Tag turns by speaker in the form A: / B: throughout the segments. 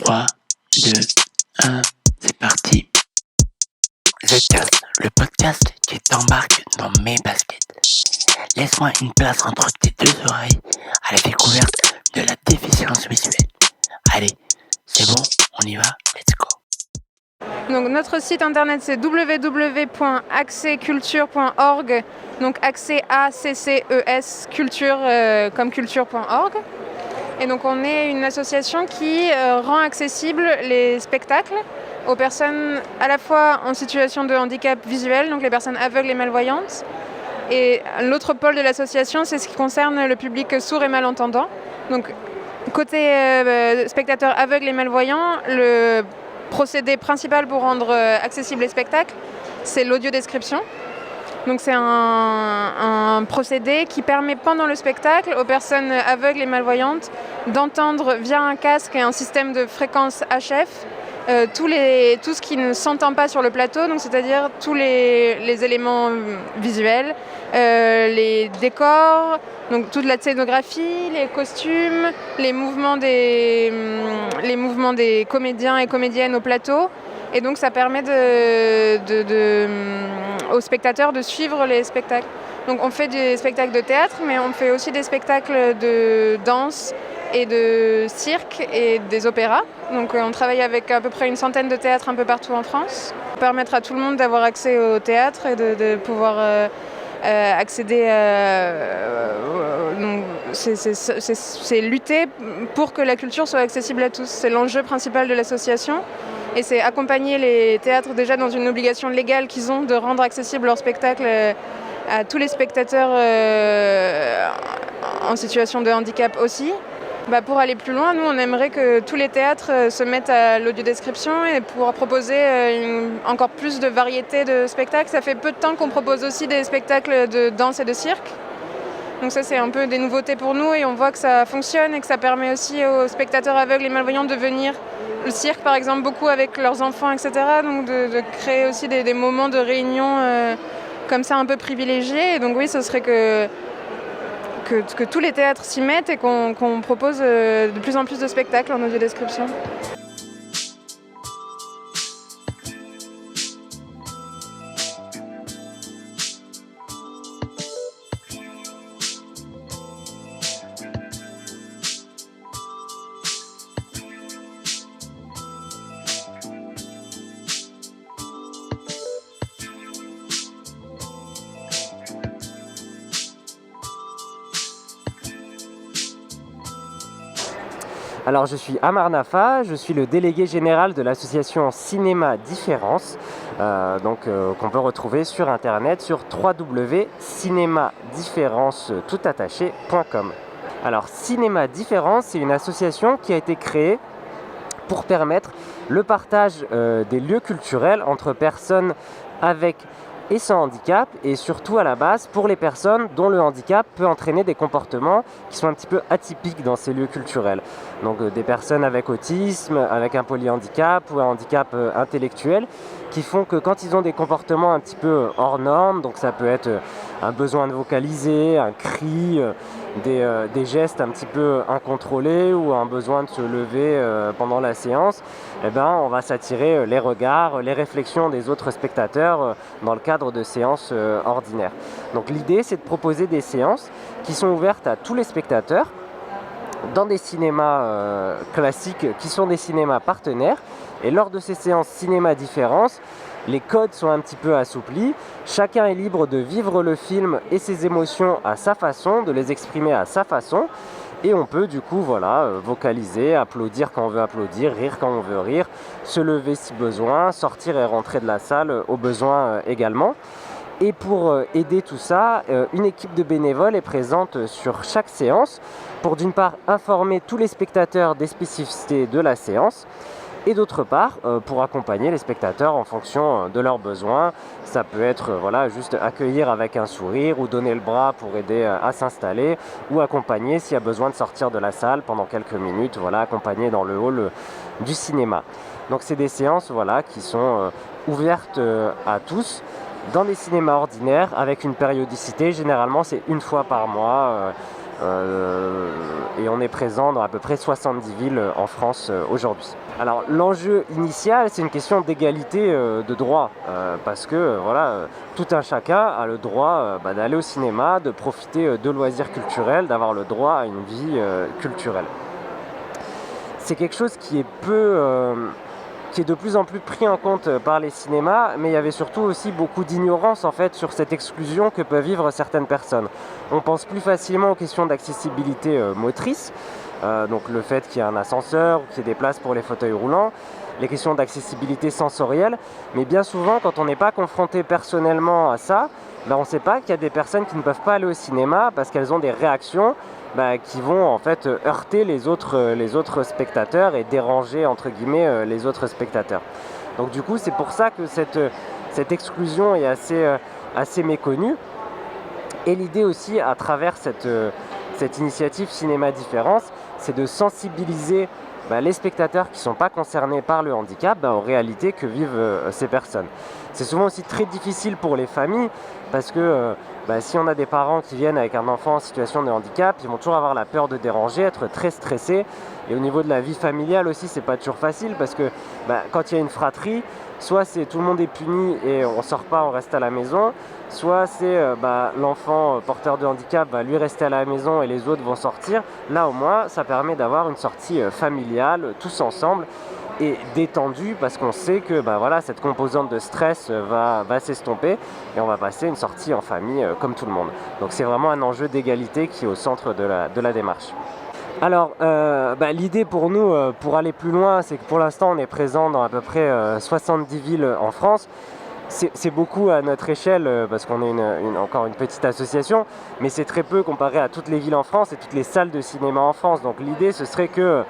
A: 3, 2, 1, c'est parti. Zcast, le podcast qui t'embarque dans mes baskets. Laisse-moi une place entre tes deux oreilles à la découverte de la déficience visuelle. Allez, c'est bon, on y va, let's go.
B: Donc notre site internet c'est www.accesculture.org, donc accès ACCES culture comme culture.org. Et donc on est une association qui rend accessibles les spectacles aux personnes à la fois en situation de handicap visuel, donc les personnes aveugles et malvoyantes. Et l'autre pôle de l'association, c'est ce qui concerne le public sourd et malentendant. Donc côté spectateurs aveugles et malvoyants, le procédé principal pour rendre accessibles les spectacles, c'est l'audiodescription. Donc c'est un procédé qui permet pendant le spectacle aux personnes aveugles et malvoyantes d'entendre via un casque et un système de fréquence HF tout ce qui ne s'entend pas sur le plateau, donc c'est-à-dire tous les éléments visuels, les décors, donc toute la scénographie, les costumes, les mouvements des comédiens et comédiennes au plateau. Et donc ça permet aux spectateurs de suivre les spectacles. Donc on fait des spectacles de théâtre, mais on fait aussi des spectacles de danse et de cirque et des opéras. Donc on travaille avec à peu près une centaine de théâtres un peu partout en France. Pour permettre à tout le monde d'avoir accès au théâtre et de pouvoir accéder donc c'est lutter pour que la culture soit accessible à tous. C'est l'enjeu principal de l'association. Et c'est accompagner les théâtres déjà dans une obligation légale qu'ils ont de rendre accessible leur spectacle à tous les spectateurs en situation de handicap aussi. Pour aller plus loin, nous on aimerait que tous les théâtres se mettent à l'audiodescription et pouvoir proposer encore plus de variété de spectacles. Ça fait peu de temps qu'on propose aussi des spectacles de danse et de cirque. Donc ça c'est un peu des nouveautés pour nous et on voit que ça fonctionne et que ça permet aussi aux spectateurs aveugles et malvoyants de venir le cirque par exemple beaucoup avec leurs enfants, etc. Donc de créer aussi des moments de réunion comme ça un peu privilégiés. Et donc oui, ce serait que tous les théâtres s'y mettent et qu'on propose de plus en plus de spectacles en audiodescription.
C: Alors je suis Amar Nafa, je suis le délégué général de l'association Cinéma Différence, qu'on peut retrouver sur internet sur www.cinemadifference.com. Alors Cinéma Différence, c'est une association qui a été créée pour permettre le partage des lieux culturels entre personnes avec et sans handicap, et surtout à la base pour les personnes dont le handicap peut entraîner des comportements qui sont un petit peu atypiques dans ces lieux culturels. Donc des personnes avec autisme, avec un polyhandicap ou un handicap intellectuel, qui font que quand ils ont des comportements un petit peu hors normes, donc ça peut être un besoin de vocaliser, un cri, des gestes un petit peu incontrôlés ou un besoin de se lever pendant la séance, on va s'attirer les regards, les réflexions des autres spectateurs dans le cadre de séances ordinaires. Donc l'idée, c'est de proposer des séances qui sont ouvertes à tous les spectateurs dans des cinémas classiques qui sont des cinémas partenaires. Et lors de ces séances cinéma différence, les codes sont un petit peu assouplis. Chacun est libre de vivre le film et ses émotions à sa façon, de les exprimer à sa façon. Et on peut du coup vocaliser, applaudir quand on veut applaudir, rire quand on veut rire, se lever si besoin, sortir et rentrer de la salle au besoin également. Et pour aider tout ça, une équipe de bénévoles est présente sur chaque séance pour d'une part informer tous les spectateurs des spécificités de la séance et d'autre part pour accompagner les spectateurs en fonction de leurs besoins. Ça peut être juste accueillir avec un sourire ou donner le bras pour aider à s'installer ou accompagner s'il y a besoin de sortir de la salle pendant quelques minutes, accompagner dans le hall du cinéma. Donc c'est des séances qui sont ouvertes à tous dans des cinémas ordinaires avec une périodicité. Généralement c'est une fois par mois Et on est présent dans à peu près 70 villes en France aujourd'hui. Alors l'enjeu initial, c'est une question d'égalité de droit, parce que tout un chacun a le droit d'aller au cinéma, de profiter de loisirs culturels, d'avoir le droit à une vie culturelle. C'est quelque chose qui est de plus en plus pris en compte par les cinémas, mais il y avait surtout aussi beaucoup d'ignorance en fait sur cette exclusion que peuvent vivre certaines personnes. On pense plus facilement aux questions d'accessibilité motrice, donc le fait qu'il y ait un ascenseur ou qu'il y ait des places pour les fauteuils roulants, les questions d'accessibilité sensorielle, mais bien souvent quand on n'est pas confronté personnellement à ça, on ne sait pas qu'il y a des personnes qui ne peuvent pas aller au cinéma parce qu'elles ont des réactions qui vont en fait heurter les autres spectateurs et déranger entre guillemets les autres spectateurs. Donc du coup c'est pour ça que cette exclusion est assez méconnue. Et l'idée aussi à travers cette initiative Cinéma Différence, c'est de sensibiliser les spectateurs qui ne sont pas concernés par le handicap aux réalités que vivent ces personnes. C'est souvent aussi très difficile pour les familles parce que si on a des parents qui viennent avec un enfant en situation de handicap, ils vont toujours avoir la peur de déranger, être très stressés. Et au niveau de la vie familiale aussi, c'est pas toujours facile parce que quand il y a une fratrie, soit c'est tout le monde est puni et on sort pas, on reste à la maison, soit c'est l'enfant porteur de handicap va lui rester à la maison et les autres vont sortir. Là au moins, ça permet d'avoir une sortie familiale, tous ensemble et détendue parce qu'on sait que cette composante de stress va s'estomper et on va passer une sortie en famille comme tout le monde. Donc c'est vraiment un enjeu d'égalité qui est au centre de la démarche. Alors, l'idée pour nous, pour aller plus loin, c'est que pour l'instant, on est présent dans à peu près 70 villes en France. C'est beaucoup à notre échelle, parce qu'on est encore une petite association, mais c'est très peu comparé à toutes les villes en France et toutes les salles de cinéma en France. Donc l'idée, ce serait que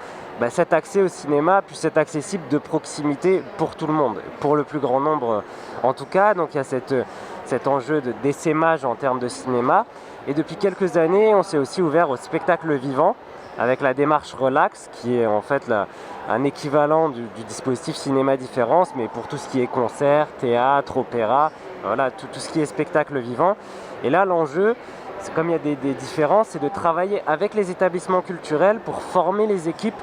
C: cet accès au cinéma puisse être accessible de proximité pour tout le monde, pour le plus grand nombre en tout cas. Donc il y a cet enjeu d'essaimage en termes de cinéma. Et depuis quelques années, on s'est aussi ouvert au spectacle vivant, avec la démarche Relax, qui est en fait un équivalent du dispositif Cinéma Différence, mais pour tout ce qui est concert, théâtre, opéra, tout ce qui est spectacle vivant. Et là, l'enjeu, c'est comme il y a des différences, c'est de travailler avec les établissements culturels pour former les équipes,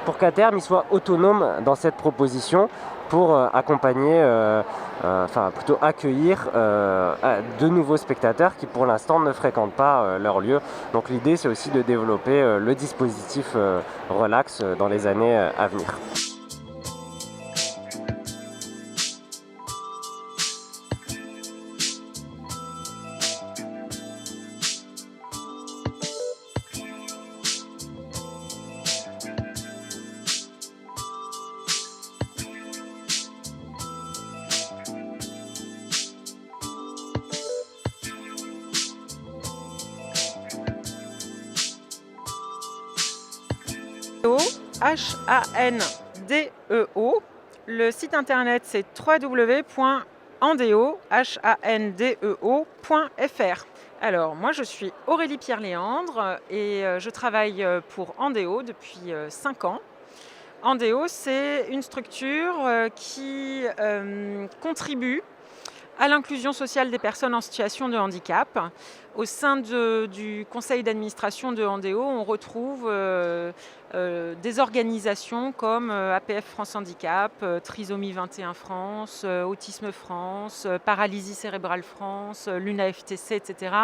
C: pour qu'à terme, ils soient autonomes dans cette proposition, pour accompagner, plutôt accueillir de nouveaux spectateurs qui pour l'instant ne fréquentent pas leur lieu. Donc l'idée c'est aussi de développer le dispositif Relax dans les années à venir.
D: Handeo. Le site internet c'est www.handeo.fr. Alors moi je suis Aurélie Pierre-Léandre et je travaille pour Handeo depuis 5 ans. Handeo c'est une structure qui contribue à l'inclusion sociale des personnes en situation de handicap. Au sein du conseil d'administration de Handeo, on retrouve des organisations comme APF France Handicap, Trisomie 21 France, Autisme France, Paralysie cérébrale France, l'UNA-FTC, etc.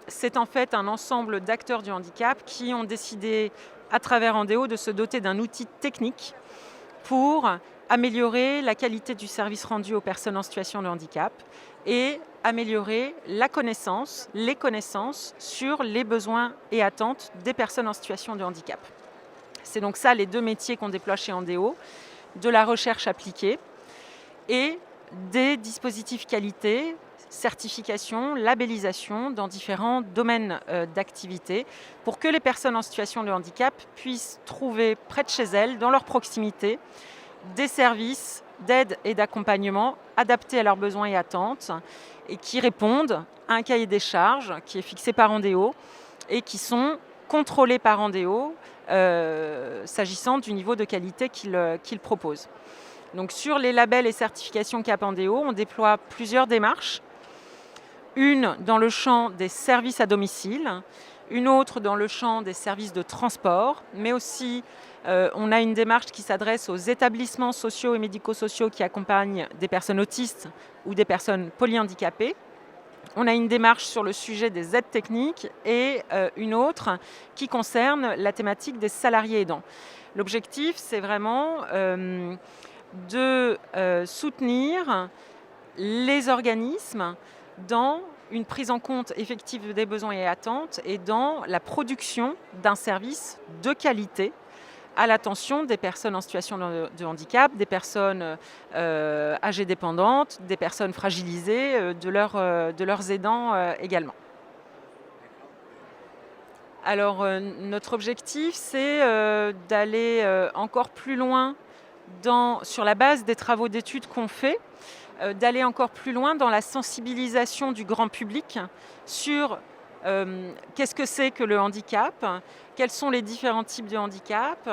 D: C'est en fait un ensemble d'acteurs du handicap qui ont décidé, à travers Handeo, de se doter d'un outil technique pour améliorer la qualité du service rendu aux personnes en situation de handicap et améliorer les connaissances sur les besoins et attentes des personnes en situation de handicap. C'est donc ça les deux métiers qu'on déploie chez Handeo, de la recherche appliquée et des dispositifs qualité, certification, labellisation dans différents domaines d'activité pour que les personnes en situation de handicap puissent trouver près de chez elles, dans leur proximité, des services d'aide et d'accompagnement adaptés à leurs besoins et attentes et qui répondent à un cahier des charges qui est fixé par Handeo et qui sont contrôlés par Handeo s'agissant du niveau de qualité qu'il propose. Donc sur les labels et certifications Cap Handeo, on déploie plusieurs démarches. Une dans le champ des services à domicile, une autre dans le champ des services de transport, mais aussi on a une démarche qui s'adresse aux établissements sociaux et médico-sociaux qui accompagnent des personnes autistes ou des personnes polyhandicapées. On a une démarche sur le sujet des aides techniques et une autre qui concerne la thématique des salariés aidants. L'objectif, c'est vraiment de soutenir les organismes dans une prise en compte effective des besoins et attentes et dans la production d'un service de qualité à l'attention des personnes en situation de handicap, des personnes âgées dépendantes, des personnes fragilisées, de leurs aidants également. Alors notre objectif, c'est d'aller encore plus loin sur la base des travaux d'études qu'on fait, d'aller encore plus loin dans la sensibilisation du grand public sur qu'est-ce que c'est que le handicap, quels sont les différents types de handicap,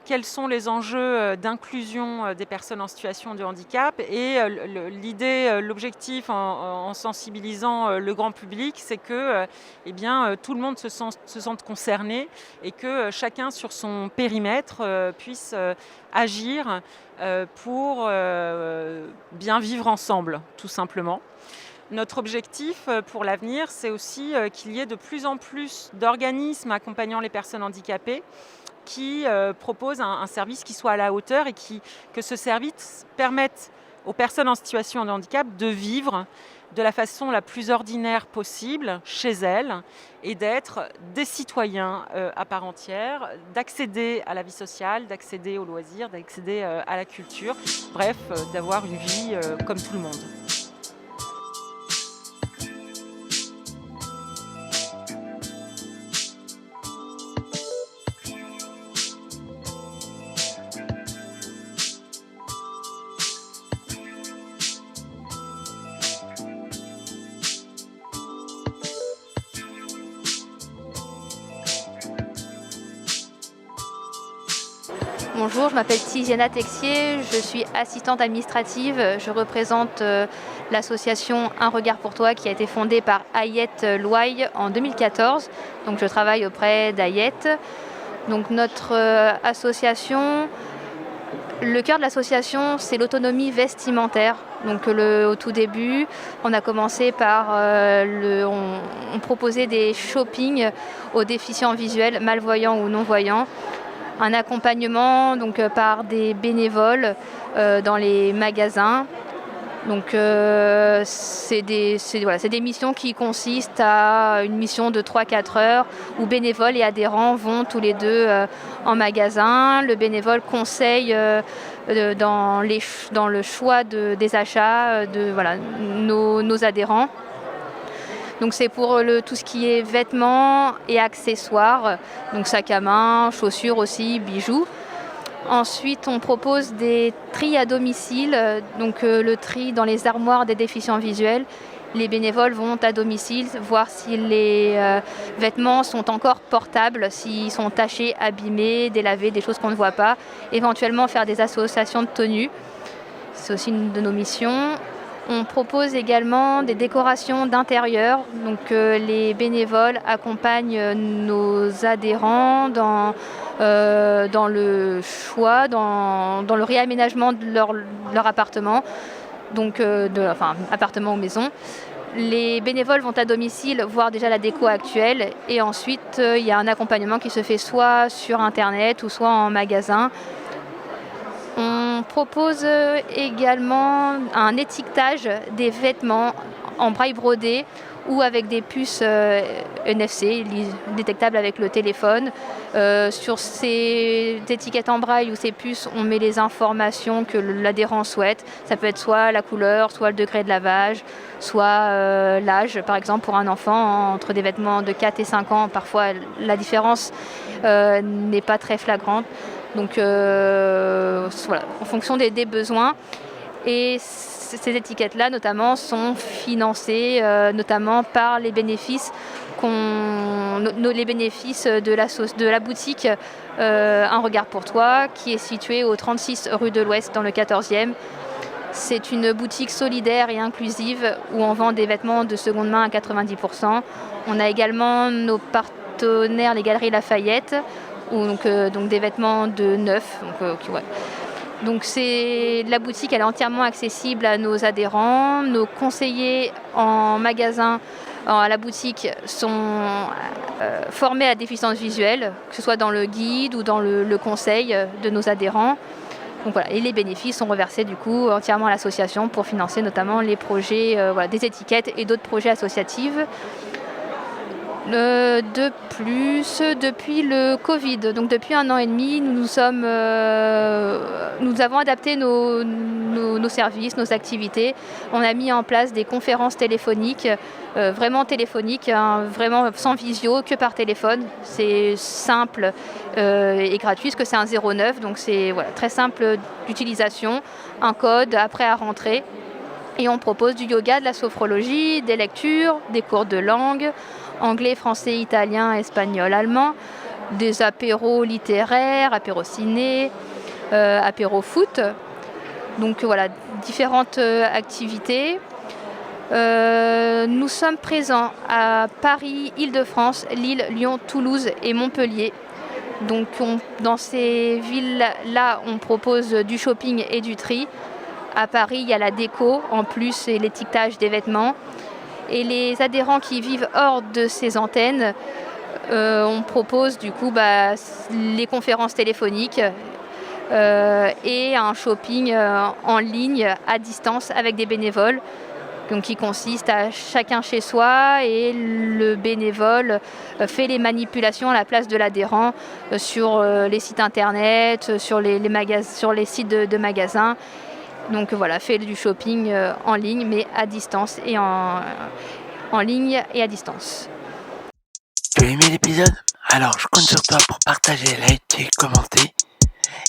D: quels sont les enjeux d'inclusion des personnes en situation de handicap. Et l'objectif en sensibilisant le grand public, c'est que tout le monde se sente concerné et que chacun sur son périmètre puisse agir pour bien vivre ensemble, tout simplement. Notre objectif pour l'avenir, c'est aussi qu'il y ait de plus en plus d'organismes accompagnant les personnes handicapées qui proposent un service qui soit à la hauteur et que ce service permette aux personnes en situation de handicap de vivre de la façon la plus ordinaire possible chez elles et d'être des citoyens à part entière, d'accéder à la vie sociale, d'accéder aux loisirs, d'accéder à la culture, bref, d'avoir une vie comme tout le monde.
E: Bonjour, je m'appelle Tiziana Texier, je suis assistante administrative. Je représente l'association Un regard pour toi qui a été fondée par Ayette Louaille en 2014. Donc je travaille auprès d'Ayette. Donc notre association, le cœur de l'association, c'est l'autonomie vestimentaire. Donc au tout début, on a commencé par on proposait des shoppings aux déficients visuels, malvoyants ou non-voyants. Un accompagnement donc, par des bénévoles dans les magasins. Donc c'est des missions qui consistent à une mission de 3-4 heures où bénévoles et adhérents vont tous les deux en magasin. Le bénévole conseille dans le choix des achats de nos adhérents. Donc c'est pour tout ce qui est vêtements et accessoires, donc sac à main, chaussures aussi, bijoux. Ensuite, on propose des tris à domicile, donc le tri dans les armoires des déficients visuels. Les bénévoles vont à domicile voir si les vêtements sont encore portables, s'ils sont tachés, abîmés, délavés, des choses qu'on ne voit pas. Éventuellement faire des associations de tenues, c'est aussi une de nos missions. On propose également des décorations d'intérieur. Donc les bénévoles accompagnent nos adhérents dans le choix, dans le réaménagement de leur appartement, donc appartement ou maison. Les bénévoles vont à domicile voir déjà la déco actuelle et ensuite il y a un accompagnement qui se fait soit sur internet ou soit en magasin. On propose également un étiquetage des vêtements en braille brodé ou avec des puces NFC détectables avec le téléphone. Sur ces étiquettes en braille ou ces puces, on met les informations que l'adhérent souhaite. Ça peut être soit la couleur, soit le degré de lavage, soit l'âge. Par exemple, pour un enfant, entre des vêtements de 4 et 5 ans, parfois la différence n'est pas très flagrante. Donc en fonction des besoins. Et ces étiquettes-là, notamment, sont financées notamment par les bénéfices de la boutique Un regard pour toi, qui est située au 36 rue de l'Ouest, dans le 14e. C'est une boutique solidaire et inclusive où on vend des vêtements de seconde main à 90%. On a également nos partenaires, les Galeries Lafayette, donc des vêtements de neuf. Donc la boutique elle est entièrement accessible à nos adhérents. Nos conseillers en magasin à la boutique sont formés à la déficience visuelle, que ce soit dans le guide ou dans le conseil de nos adhérents. Donc voilà, et les bénéfices sont reversés du coup entièrement à l'association pour financer notamment les projets des étiquettes et d'autres projets associatifs. De plus, depuis le Covid, donc depuis 1 an et demi, nous avons adapté nos services, nos activités. On a mis en place des conférences téléphoniques, vraiment téléphoniques, vraiment sans visio, que par téléphone. C'est simple et gratuit, parce que c'est un 09, donc c'est très simple d'utilisation, un code après à rentrer. Et on propose du yoga, de la sophrologie, des lectures, des cours de langue, anglais, français, italien, espagnol, allemand, des apéros littéraires, apéros ciné, apéros foot. Donc voilà, différentes activités. Nous sommes présents à Paris, Île-de-France, Lille, Lyon, Toulouse et Montpellier. Donc dans ces villes-là, on propose du shopping et du tri. À Paris, il y a la déco, en plus, et l'étiquetage des vêtements. Et les adhérents qui vivent hors de ces antennes, on propose du coup les conférences téléphoniques et un shopping en ligne à distance avec des bénévoles, donc qui consiste à chacun chez soi, et le bénévole fait les manipulations à la place de l'adhérent sur les sites internet, sur les sites de magasins. Donc voilà, fait du shopping en ligne, mais à distance et en ligne et à distance.
A: Tu as aimé l'épisode? Alors je compte sur toi pour partager, liker, commenter.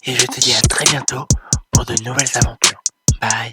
A: Et je te dis à très bientôt pour de nouvelles aventures. Bye!